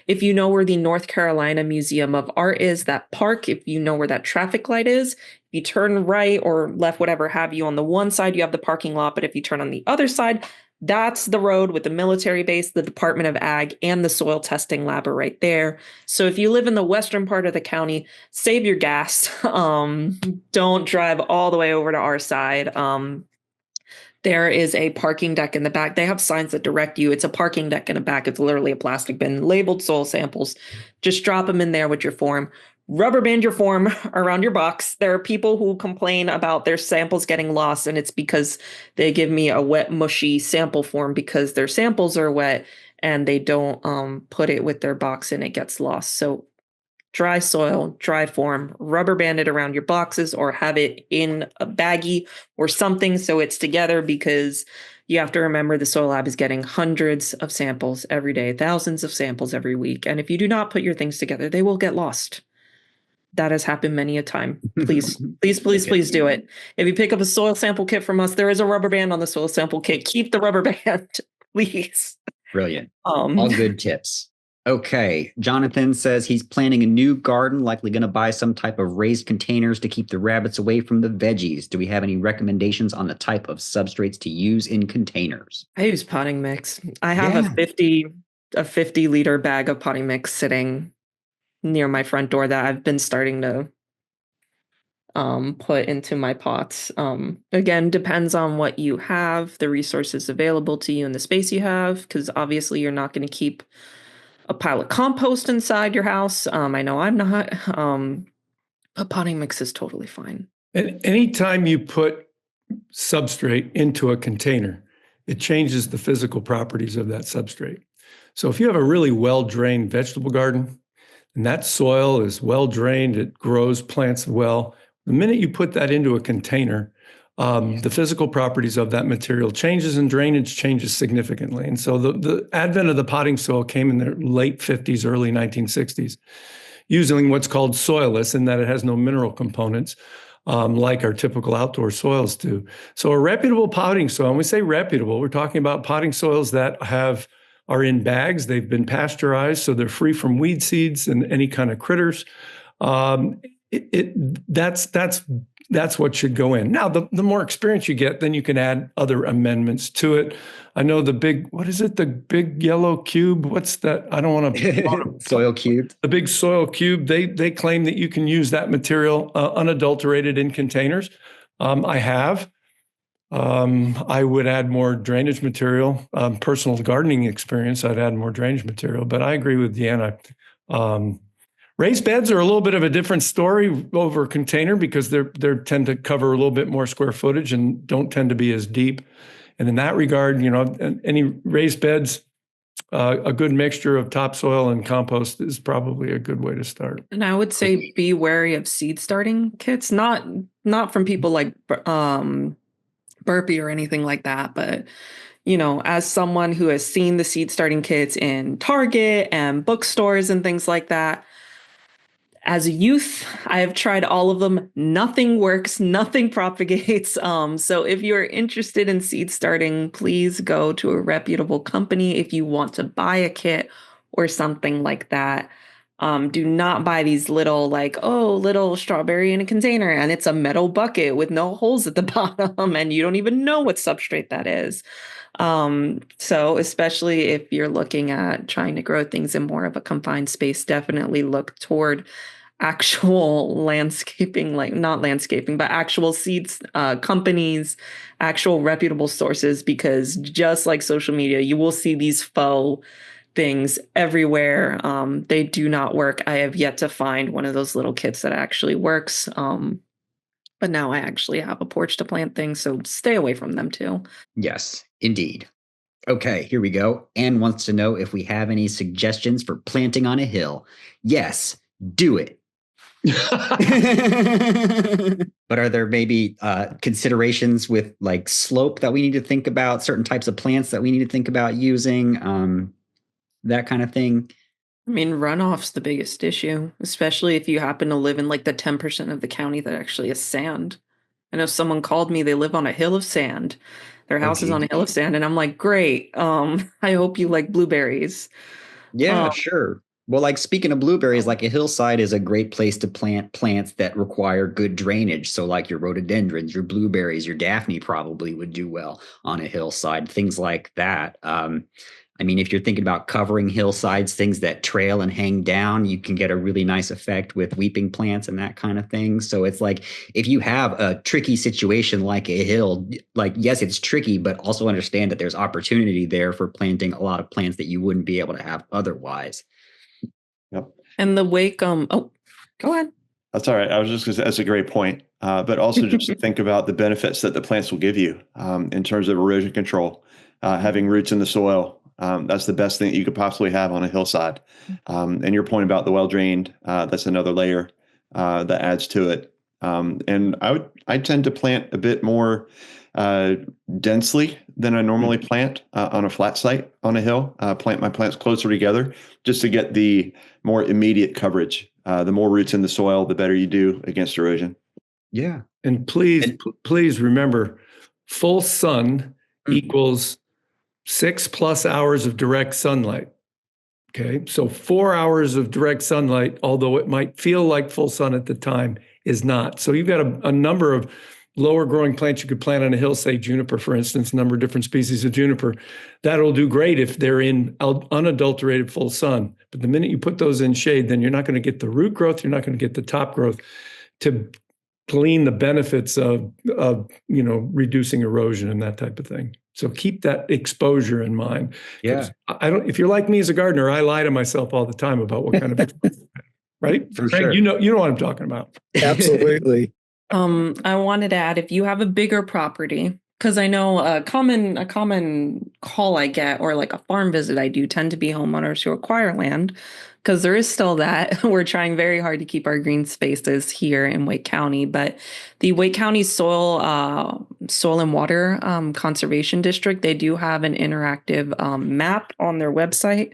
If you know where the North Carolina Museum of Art is, that park, if you know where that traffic light is, if you turn right or left, whatever have you, on the one side, you have the parking lot. But if you turn on the other side, that's the road with the military base, the Department of Ag, and the soil testing lab are right there. So if you live in the western part of the county, save your gas. Don't drive all the way over to our side. There is a parking deck in the back. They have signs that direct you. It's a parking deck in the back. It's literally a plastic bin labeled soil samples. Just drop them in there with your form. Rubber band your form around your box. There are people who complain about their samples getting lost, and it's because they give me a wet, mushy sample form because their samples are wet and they don't put it with their box and it gets lost. So dry soil, dry form, rubber band it around your boxes or have it in a baggie or something so it's together, because you have to remember the soil lab is getting hundreds of samples every day, thousands of samples every week. And if you do not put your things together, they will get lost. That has happened many a time. Please do it. If you pick up a soil sample kit from us, there is a rubber band on the soil sample kit. Keep the rubber band, please. Brilliant. All good tips. Okay. Jonathan says he's planning a new garden, likely going to buy some type of raised containers to keep the rabbits away from the veggies. Do we have any recommendations on the type of substrates to use in containers? I use potting mix. I have a 50 liter bag of potting mix sitting near my front door that I've been starting to put into my pots. Again, depends on what you have, the resources available to you and the space you have, because obviously you're not going to keep a pile of compost inside your house. I know I'm not, but potting mix is totally fine. And anytime you put substrate into a container, it changes the physical properties of that substrate. So if you have a really well-drained vegetable garden, and that soil is well drained, it grows plants well. The minute you put that into a container, the physical properties of that material changes and drainage changes significantly. And so the advent of the potting soil came in the late 50s, early 1960s, using what's called soilless, in that it has no mineral components. like our typical outdoor soils do. So a reputable potting soil, when we say reputable, we're talking about potting soils that are in bags. They've been pasteurized, so they're free from weed seeds and any kind of critters. That's what should go in. Now, the more experience you get, then you can add other amendments to it. I know the big yellow cube? What's that? I don't want to soil cube. The big soil cube. They claim that you can use that material unadulterated in containers. I have. I would add more drainage material. Personal gardening experience, I'd add more drainage material. But I agree with Deanna. Raised beds are a little bit of a different story over container because they tend to cover a little bit more square footage and don't tend to be as deep. And in that regard, any raised beds, a good mixture of topsoil and compost is probably a good way to start. And I would say be wary of seed starting kits, not from people like Burpee or anything like that, but as someone who has seen the seed starting kits in Target and bookstores and things like that. As a youth, I have tried all of them. Nothing works, nothing propagates. So if you're interested in seed starting, please go to a reputable company if you want to buy a kit or something like that. Do not buy these little little strawberry in a container and it's a metal bucket with no holes at the bottom and you don't even know what substrate that is. So especially if you're looking at trying to grow things in more of a confined space, definitely look toward actual landscaping, not landscaping, but actual seeds, companies, actual reputable sources, because just like social media, you will see these faux things everywhere. They do not work. I have yet to find one of those little kits that actually works. But now I actually have a porch to plant things, so stay away from them too. Yes, indeed. Okay, here we go. Anne wants to know if we have any suggestions for planting on a hill. Yes, do it. But are there maybe considerations with slope that we need to think about, certain types of plants that we need to think about using, that kind of thing? I mean, runoff's the biggest issue, especially if you happen to live in the 10% of the county that actually is sand. I know someone called me, they live on a hill of sand. Their house is on a hill of sand. And I'm like, great. I hope you like blueberries. Yeah, sure. Well, speaking of blueberries, a hillside is a great place to plant plants that require good drainage. So your rhododendrons, your blueberries, your Daphne probably would do well on a hillside, things like that. If you're thinking about covering hillsides, things that trail and hang down, you can get a really nice effect with weeping plants and that kind of thing. So it's if you have a tricky situation like a hill, yes, it's tricky, but also understand that there's opportunity there for planting a lot of plants that you wouldn't be able to have otherwise. Yep. And the wake, go ahead. That's all right. I was just going to say that's a great point. But also just think about the benefits that the plants will give you in terms of erosion control, having roots in the soil. That's the best thing that you could possibly have on a hillside. And your point about the well-drained, that's another layer that adds to it. And I tend to plant a bit more densely than I normally plant on a flat site on a hill. Plant my plants closer together just to get the more immediate coverage. The more roots in the soil, the better you do against erosion. Yeah. And please remember, full sun equals 6+ hours of direct sunlight. Okay. So 4 hours of direct sunlight, although it might feel like full sun at the time, is not. So you've got a number of lower growing plants you could plant on a hill, say juniper, for instance, a number of different species of juniper. That'll do great if they're in unadulterated full sun. But the minute you put those in shade, then you're not going to get the root growth. You're not going to get the top growth to glean the benefits of reducing erosion and that type of thing. So keep that exposure in mind. Yeah. If you're like me as a gardener, I lie to myself all the time about what kind of exposure, right? For Frank, sure. you know what I'm talking about. Absolutely. I wanted to add, if you have a bigger property, because I know a common call I get, or a farm visit I do, tend to be homeowners who acquire land, because there is still that. We're trying very hard to keep our green spaces here in Wake County, but the Wake County Soil and Water Conservation District, they do have an interactive map on their website.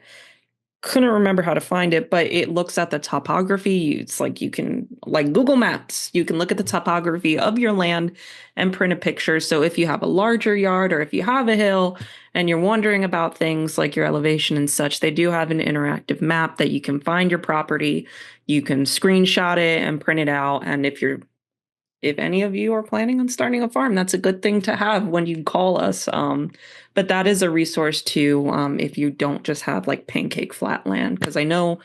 couldn't remember how to find it, but it looks at the topography. It's like you can, like Google Maps, you can look at the topography of your land and print a picture. So if you have a larger yard or if you have a hill and you're wondering about things like your elevation and such, they do have an interactive map that you can find your property. You can screenshot it and print it out. And if any of you are planning on starting a farm, that's a good thing to have when you call us. But that is a resource too, if you don't just have like pancake flat land, because I know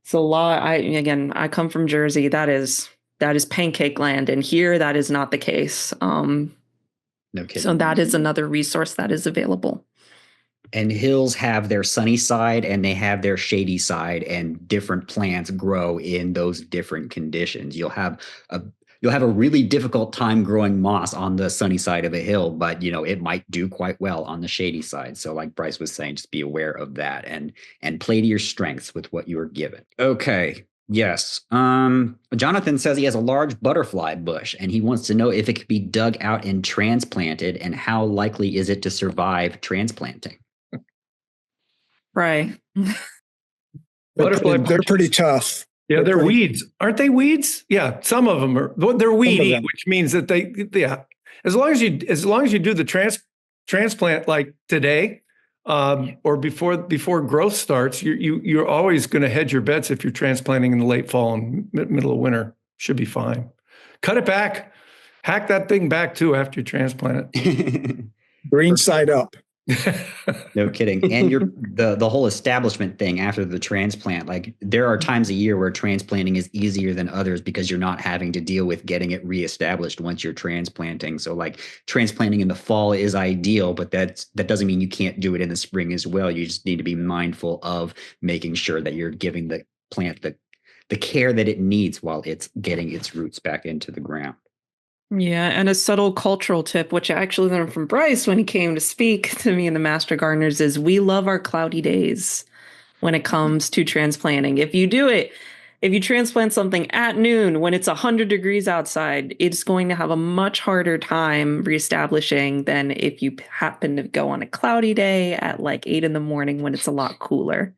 it's a lot. I come from Jersey. That is pancake land, and here that is not the case. No kidding. So that is another resource that is available. And hills have their sunny side and they have their shady side, and different plants grow in those different conditions. You'll have a really difficult time growing moss on the sunny side of a hill, but it might do quite well on the shady side. So like Bryce was saying, just be aware of that and play to your strengths with what you are given. Okay. Yes. Jonathan says he has a large butterfly bush and he wants to know if it could be dug out and transplanted, and how likely is it to survive transplanting? Right. Butterfly They're pretty tough. Yeah, they're weeds. Aren't they weeds? Yeah, some of them are. They're weedy, which means that as long as you do the transplant like today, or before growth starts, you're always going to hedge your bets if you're transplanting in the late fall and middle of winter. Should be fine. Cut it back. Hack that thing back too after you transplant it. Green side up. No kidding. And the whole establishment thing after the transplant, like there are times a year where transplanting is easier than others because you're not having to deal with getting it reestablished once you're transplanting. So like transplanting in the fall is ideal, but that doesn't mean you can't do it in the spring as well. You just need to be mindful of making sure that you're giving the plant the care that it needs while it's getting its roots back into the ground. Yeah, and a subtle cultural tip, which I actually learned from Bryce when he came to speak to me and the Master Gardeners, is we love our cloudy days when it comes to transplanting. If you transplant something at noon when it's 100 degrees outside, it's going to have a much harder time reestablishing than if you happen to go on a cloudy day at like 8 a.m. when it's a lot cooler.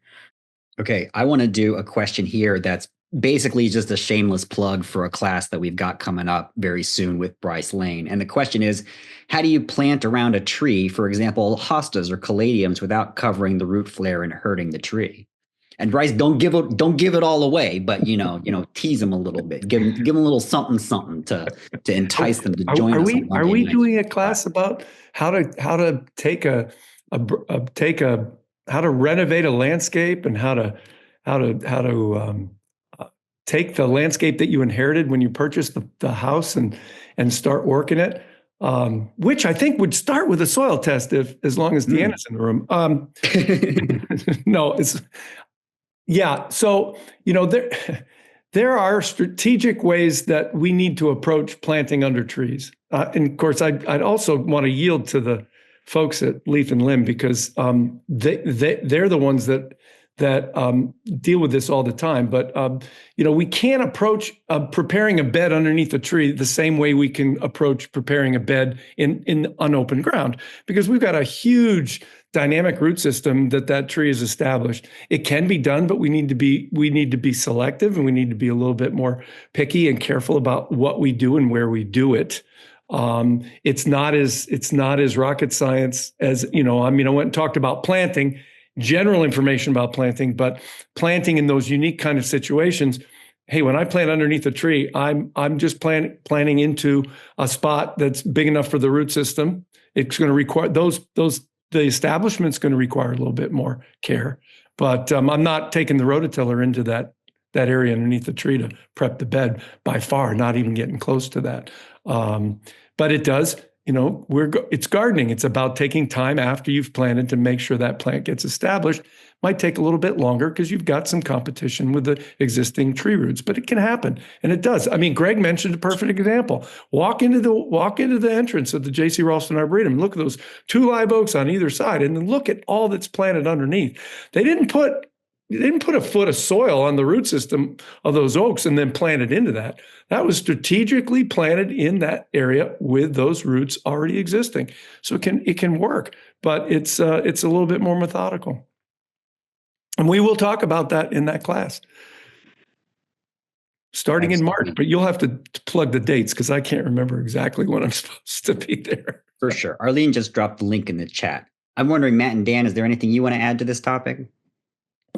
Okay, I want to do a question here that's basically just a shameless plug for a class that we've got coming up very soon with Bryce Lane. And the question is, how do you plant around a tree, for example, hostas or caladiums, without covering the root flare and hurting the tree? And Bryce, don't give it all away, but tease them a little bit. Give them a little something to entice them to join us. Are we doing a class about how to how to renovate a landscape and how to take the landscape that you inherited when you purchased the house and start working it, which I think would start with a soil test as long as Deanna's in the room. No, so there are strategic ways that we need to approach planting under trees, and of course I'd also want to yield to the folks at Leaf and Limb because they're the ones that deal with this all the time. But, we can't approach preparing a bed underneath a tree the same way we can approach preparing a bed in unopened ground, because we've got a huge dynamic root system that tree has established. It can be done, but we need to be selective, and we need to be a little bit more picky and careful about what we do and where we do it. It's not as rocket science as, I went and talked about planting, general information about planting, but planting in those unique kind of situations. Hey, when I plant underneath a tree, I'm just planting into a spot that's big enough for the root system. It's going to require the establishment's going to require a little bit more care, but I'm not taking the rototiller into that area underneath the tree to prep the bed by far, not even getting close to that. But it does. It's gardening. It's about taking time after you've planted to make sure that plant gets established. Might take a little bit longer because you've got some competition with the existing tree roots, but it can happen, and it does. I mean, Greg mentioned a perfect example. Walk into the entrance of the J.C. Raulston Arboretum. Look at those 2 live oaks on either side, and then look at all that's planted underneath. They didn't put a foot of soil on the root system of those oaks and then plant it into that. That was strategically planted in that area with those roots already existing. So it can work, but it's a little bit more methodical. And we will talk about that in that class starting in March, but you'll have to plug the dates because I can't remember exactly when I'm supposed to be there. For sure. Arlene just dropped the link in the chat. I'm wondering, Matt and Dan, is there anything you want to add to this topic?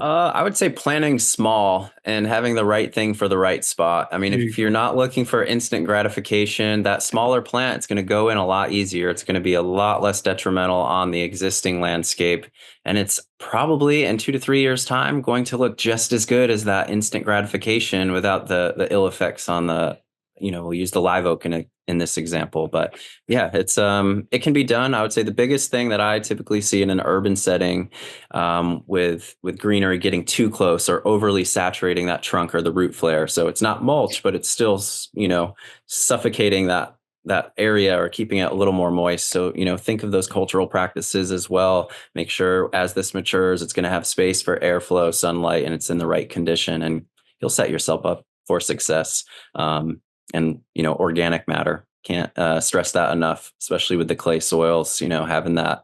I would say planning small and having the right thing for the right spot. I mean, if you're not looking for instant gratification, that smaller plant, it's going to go in a lot easier. It's going to be a lot less detrimental on the existing landscape. And it's probably in 2 to 3 years' time going to look just as good as that instant gratification without the ill effects on the, we'll use the live oak in this example. But yeah, it can be done. I would say the biggest thing that I typically see in an urban setting with greenery getting too close or overly saturating that trunk or the root flare. So it's not mulch, but it's still, suffocating that area or keeping it a little more moist. So, think of those cultural practices as well. Make sure as this matures, it's going to have space for airflow, sunlight, and it's in the right condition, and you'll set yourself up for success. And, organic matter, can't stress that enough, especially with the clay soils, having that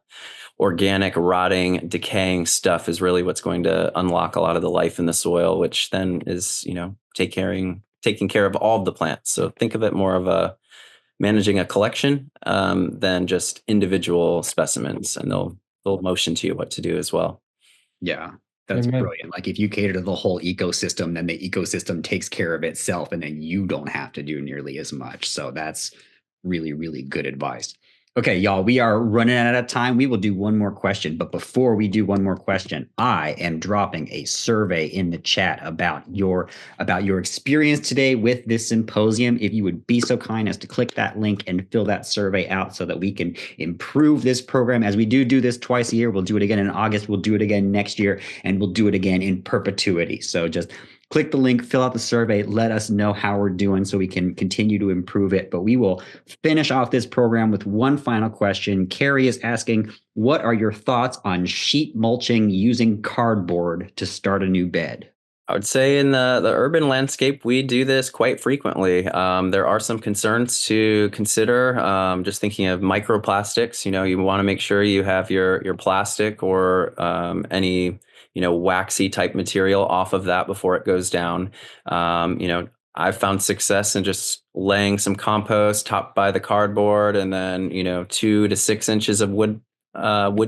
organic, rotting, decaying stuff is really what's going to unlock a lot of the life in the soil, which then is, taking care of all of the plants. So think of it more of managing a collection than just individual specimens, and they'll motion to you what to do as well. Yeah. That's brilliant. Like if you cater to the whole ecosystem, then the ecosystem takes care of itself, and then you don't have to do nearly as much. So that's really, really good advice. Okay, y'all, we are running out of time. We will do one more question. But before we do one more question, I am dropping a survey in the chat about your experience today with this symposium. If you would be so kind as to click that link and fill that survey out so that we can improve this program. As we do this twice a year, we'll do it again in August. We'll do it again next year, and we'll do it again in perpetuity. So just click the link, fill out the survey, let us know how we're doing so we can continue to improve it. But we will finish off this program with one final question. Carrie is asking, what are your thoughts on sheet mulching using cardboard to start a new bed? I would say in the urban landscape, we do this quite frequently. There are some concerns to consider. Just thinking of microplastics, you want to make sure you have your plastic or any waxy type material off of that before it goes down. I've found success in just laying some compost topped by the cardboard, and then 2 to 6 inches of wood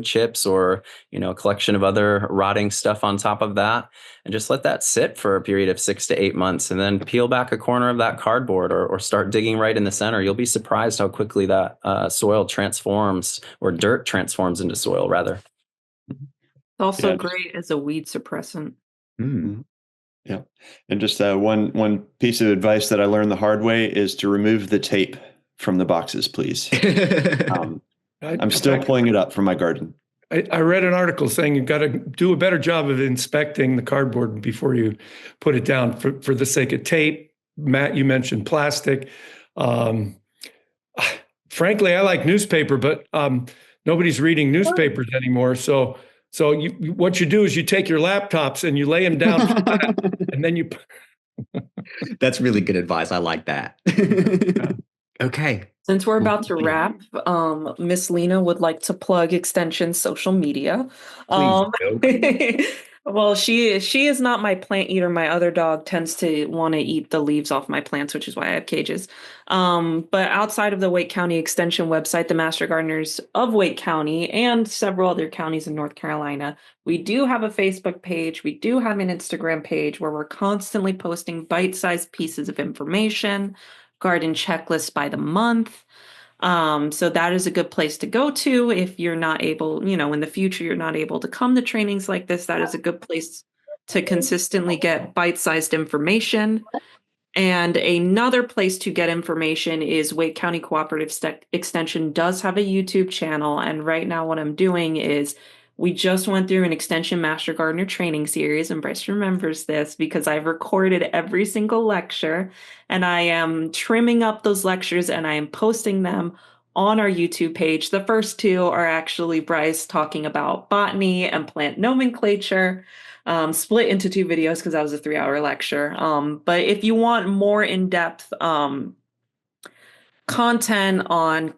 chips or a collection of other rotting stuff on top of that, and just let that sit for a period of 6 to 8 months, and then peel back a corner of that cardboard or start digging right in the center. You'll be surprised how quickly that soil transforms, or dirt transforms into soil rather. Also great as a weed suppressant. Mm-hmm. Yeah. And just one piece of advice that I learned the hard way is to remove the tape from the boxes, please. I'm still pulling it up from my garden. I read an article saying you've got to do a better job of inspecting the cardboard before you put it down for the sake of tape. Matt, you mentioned plastic. Frankly, I like newspaper, but nobody's reading newspapers anymore. So what you do is you take your laptops and you lay them down flat, and then you. That's really good advice. I like that. Okay. Since we're about to wrap, Miss Lena would like to plug Extension's social media. Well, she is not my plant eater. My other dog tends to want to eat the leaves off my plants, which is why I have cages. But outside of the Wake County Extension website, the Master Gardeners of Wake County and several other counties in North Carolina, we do have a Facebook page. We do have an Instagram page where we're constantly posting bite-sized pieces of information, garden checklists by the month. So that is a good place to go to if you're not able, in the future, you're not able to come to trainings like this. That is a good place to consistently get bite-sized information. And another place to get information is Wake County Cooperative Extension does have a YouTube channel. And right now what I'm doing is we just went through an Extension Master Gardener training series, and Bryce remembers this because I've recorded every single lecture, and I am trimming up those lectures and I am posting them on our YouTube page. The first 2 are actually Bryce talking about botany and plant nomenclature, split into 2 videos because that was a 3-hour lecture. But if you want more in-depth content on,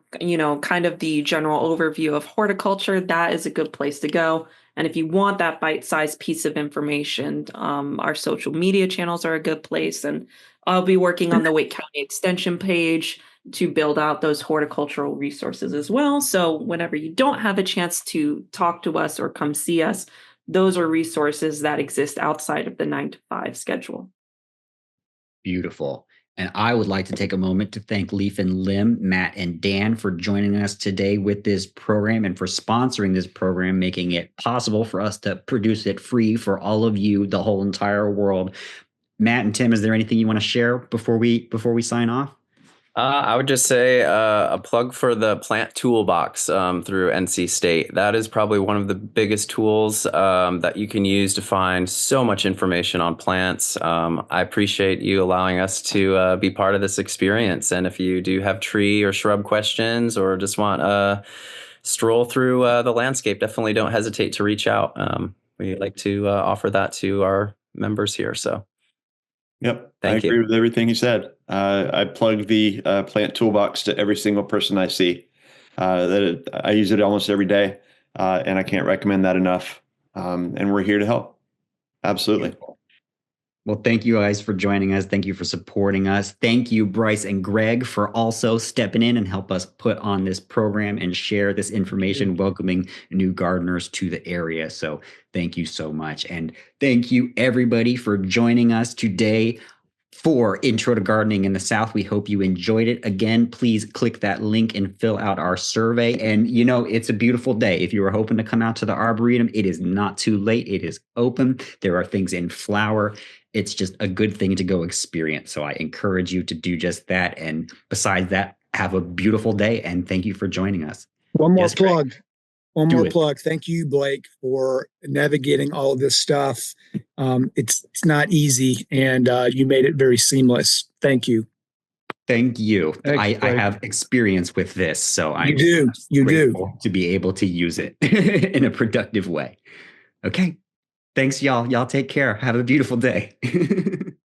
kind of the general overview of horticulture, that is a good place to go. And if you want that bite-sized piece of information, our social media channels are a good place. And I'll be working on the Wake County Extension page to build out those horticultural resources as well. So whenever you don't have a chance to talk to us or come see us, those are resources that exist outside of the 9 to 5 schedule. Beautiful. And I would like to take a moment to thank Leaf and Limb, Matt and Dan for joining us today with this program and for sponsoring this program, making it possible for us to produce it free for all of you, the whole entire world. Matt and Tim, is there anything you want to share before we sign off? I would just say a plug for the plant toolbox through NC State. That is probably one of the biggest tools that you can use to find so much information on plants. I appreciate you allowing us to be part of this experience. And if you do have tree or shrub questions or just want to stroll through the landscape, definitely don't hesitate to reach out. We like to offer that to our members here. So. Yep, Thank you. agree with everything you said. I plug the plant toolbox to every single person I see. I use it almost every day, and I can't recommend that enough. And we're here to help. Absolutely. Well, thank you guys for joining us. Thank you for supporting us. Thank you, Bryce and Greg, for also stepping in and help us put on this program and share this information, welcoming new gardeners to the area. So thank you so much. And thank you, everybody, for joining us today for Intro to Gardening in the South. We hope you enjoyed it. Again, please click that link and fill out our survey. And, it's a beautiful day. If you were hoping to come out to the Arboretum, it is not too late. It is open. There are things in flower. It's just a good thing to go experience. So I encourage you to do just that. And besides that, have a beautiful day. And thank you for joining us. One more Yes, Greg. plug. One Do more it. plug. Thank you, Blake, for navigating all of this stuff. It's not easy, and you made it very seamless. Thank you. Thank you. Thanks, I Blake. have experience with this, so I'm You do. grateful to be able to use it in a productive way. Okay. Thanks, y'all. Y'all take care. Have a beautiful day.